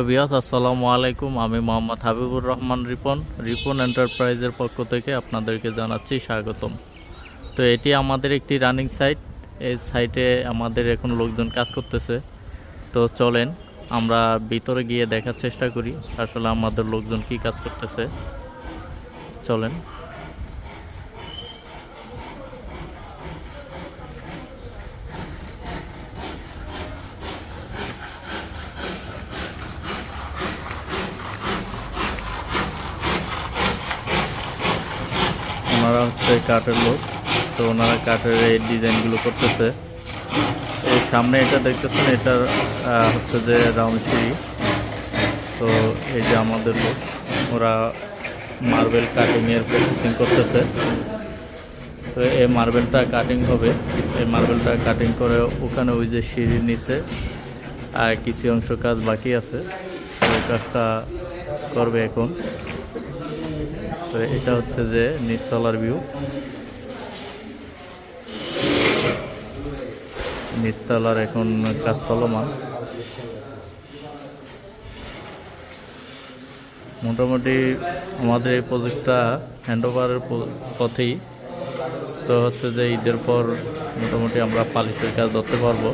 Viewers আসসালামু আলাইকুম। আমি মোহাম্মদ হাবিবুর রহমান রিপন। রিপন এন্টারপ্রাইজের পক্ষ থেকে আপনাদেরকে জানাচ্ছি স্বাগতম। তো এটি আমাদের একটি রানিং সাইট। এই সাইটে আমাদের এখন লোকজন কাজ করতেছে। তো চলেন আমরা ভিতরে গিয়ে দেখার চেষ্টা করি আসলে আমাদের লোকজন কি কাজ করতেছে। চলেন। ওনারা হচ্ছে কাঠের লোক। তো ওনারা কাঠের এই ডিজাইনগুলো করতেছে। এই সামনে এটা দেখতেছেন, এটা হচ্ছে যে রাউন্ড সিঁড়ি। তো এই যে আমাদের লোক, ওরা মার্বেল কাটিংয়ের প্রসেসিং করতেছে। তো এই মার্বেলটা কাটিং হবে। এই মার্বেলটা কাটিং করে ওখানে ওই যে সিঁড়ির নিচে আর কিছু অংশ কাজ বাকি আছে, ওই কাজটা করবে এখন। তো এটা হচ্ছে যে নিচতলার ভিউ। নিচতলার এখন কাজ চলমান। মোটামুটি আমাদের এই প্রজেক্টটা হ্যান্ডওভারের পথেই। তো হচ্ছে যে ঈদের পর মোটামুটি আমরা পালিশের কাজ ধরতে পারবো।